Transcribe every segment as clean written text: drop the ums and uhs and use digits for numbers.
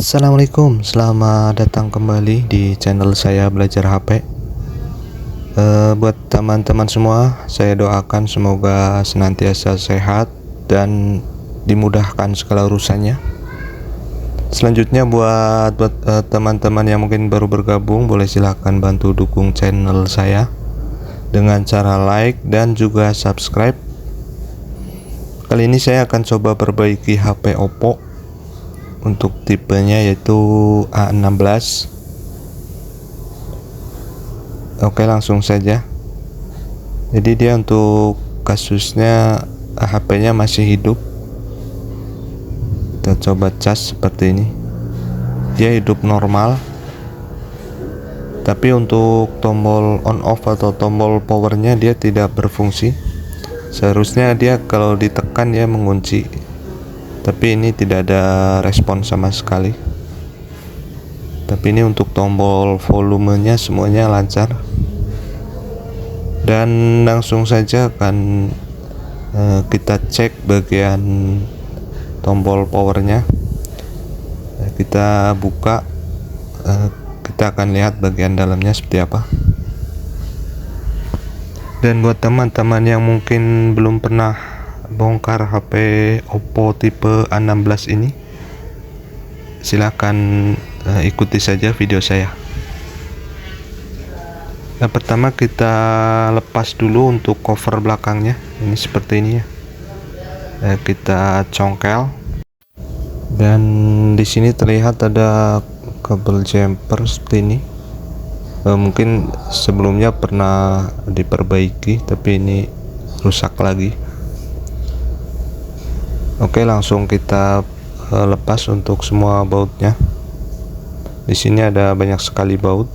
Assalamualaikum, selamat datang kembali di channel saya Belajar HP. Buat teman-teman semua, saya doakan semoga senantiasa sehat dan dimudahkan segala urusannya. Selanjutnya buat teman-teman yang mungkin baru bergabung, boleh silahkan bantu dukung channel saya dengan cara like dan juga subscribe. Kali ini saya akan coba perbaiki HP Oppo untuk tipenya yaitu A16. Oke, langsung saja. Jadi dia untuk kasusnya HP-nya masih hidup. Kita coba cas seperti ini. Dia hidup normal. Tapi untuk tombol on off atau tombol powernya dia tidak berfungsi. Seharusnya dia kalau ditekan dia mengunci. Tapi ini tidak ada respon sama sekali. Tapi ini untuk tombol volumenya semuanya lancar. Dan langsung saja akan kita cek bagian tombol powernya. Kita buka, kita akan lihat bagian dalamnya seperti apa. Dan buat teman-teman yang mungkin belum pernah bongkar HP Oppo tipe A16 ini, silakan ikuti saja video saya. Yang pertama kita lepas dulu untuk cover belakangnya, ini seperti ini ya. Kita congkel dan di sini terlihat ada kabel jumper seperti ini. Mungkin sebelumnya pernah diperbaiki tapi ini rusak lagi. Oke, langsung kita lepas untuk semua bautnya. Di sini ada banyak sekali baut.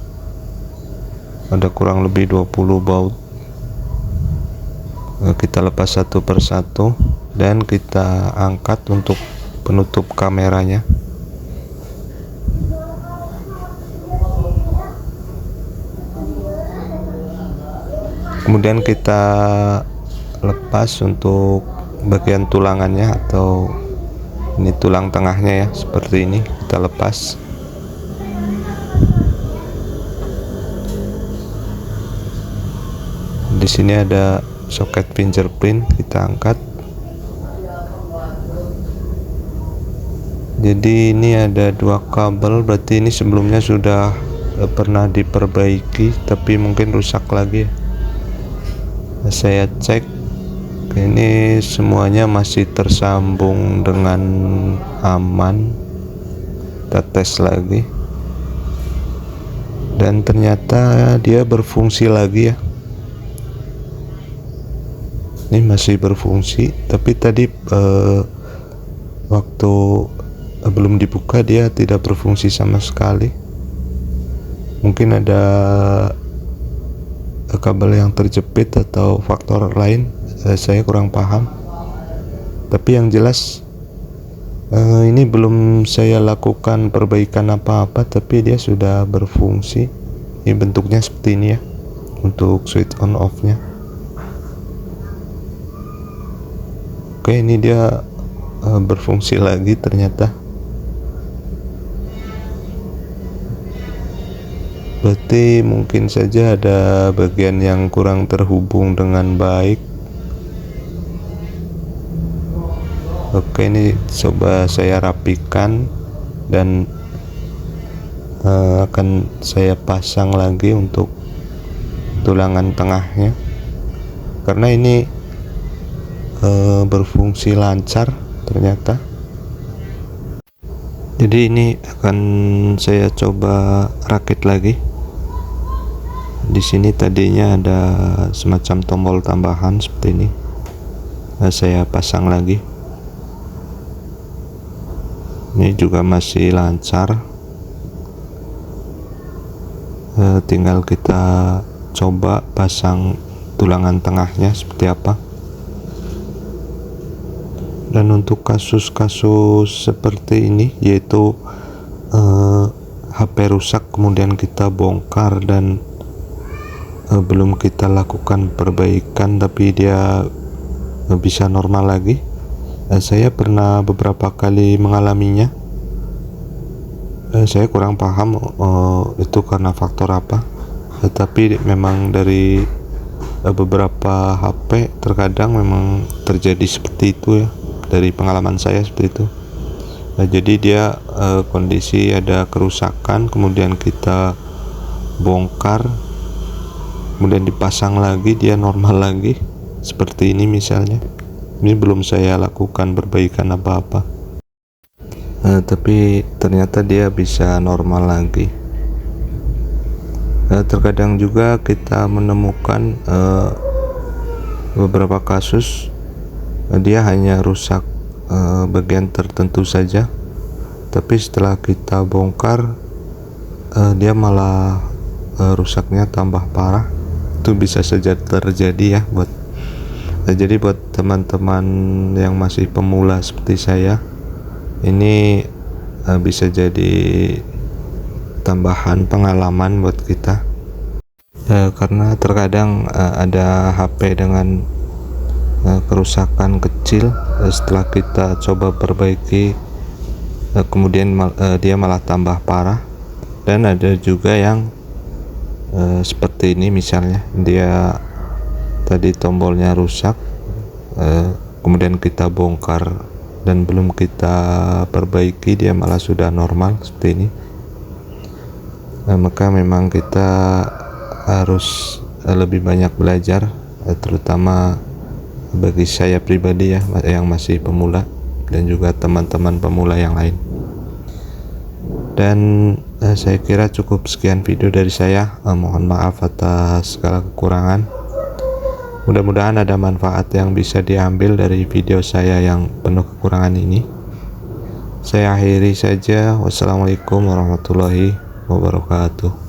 Ada kurang lebih 20 baut. Kita lepas satu persatu dan kita angkat untuk penutup kameranya. Kemudian kita lepas untuk bagian tulangannya, atau ini tulang tengahnya ya, seperti ini kita lepas. Di sini ada soket fingerprint, kita angkat. Jadi ini ada dua kabel, berarti ini sebelumnya sudah pernah diperbaiki tapi mungkin rusak lagi. Saya cek, ini semuanya masih tersambung dengan aman. Kita tes lagi dan ternyata dia berfungsi lagi ya. Ini masih berfungsi, tapi tadi waktu belum dibuka dia tidak berfungsi sama sekali. Mungkin ada kabel yang terjepit atau faktor lain, saya kurang paham. Tapi yang jelas ini belum saya lakukan perbaikan apa-apa, tapi dia sudah berfungsi. Ini bentuknya seperti ini ya untuk switch on off nya. Oke, ini dia berfungsi lagi ternyata. Berarti mungkin saja ada bagian yang kurang terhubung dengan baik. Oke, ini coba saya rapikan dan akan saya pasang lagi untuk tulangan tengahnya, karena ini berfungsi lancar ternyata. Jadi ini akan saya coba rakit lagi. Di sini tadinya ada semacam tombol tambahan seperti ini. Saya pasang lagi. Ini juga masih lancar. Tinggal kita coba pasang tulangan tengahnya seperti apa. Dan untuk kasus-kasus seperti ini, yaitu HP rusak kemudian kita bongkar dan belum kita lakukan perbaikan tapi dia bisa normal lagi, saya pernah beberapa kali mengalaminya. Saya kurang paham itu karena faktor apa, tapi memang dari beberapa HP terkadang memang terjadi seperti itu ya, dari pengalaman saya seperti itu. Jadi dia kondisi ada kerusakan, kemudian kita bongkar, kemudian dipasang lagi, dia normal lagi seperti ini misalnya. Ini belum saya lakukan perbaikan apa-apa, tapi ternyata dia bisa normal lagi. Terkadang juga kita menemukan beberapa kasus dia hanya rusak bagian tertentu saja, tapi setelah kita bongkar dia malah rusaknya tambah parah. Itu bisa saja terjadi ya jadi buat teman-teman yang masih pemula seperti saya, ini bisa jadi tambahan pengalaman buat kita, karena terkadang ada HP dengan kerusakan kecil, setelah kita coba perbaiki kemudian dia malah tambah parah. Dan ada juga yang seperti ini, misalnya dia tadi tombolnya rusak, kemudian kita bongkar dan belum kita perbaiki, dia malah sudah normal seperti ini. Maka memang kita harus lebih banyak belajar, terutama bagi saya pribadi ya, yang masih pemula, dan juga teman-teman pemula yang lain. Dan saya kira cukup sekian video dari saya. Mohon maaf atas segala kekurangan. Mudah-mudahan ada manfaat yang bisa diambil dari video saya yang penuh kekurangan ini. Saya akhiri saja. Wassalamualaikum warahmatullahi wabarakatuh.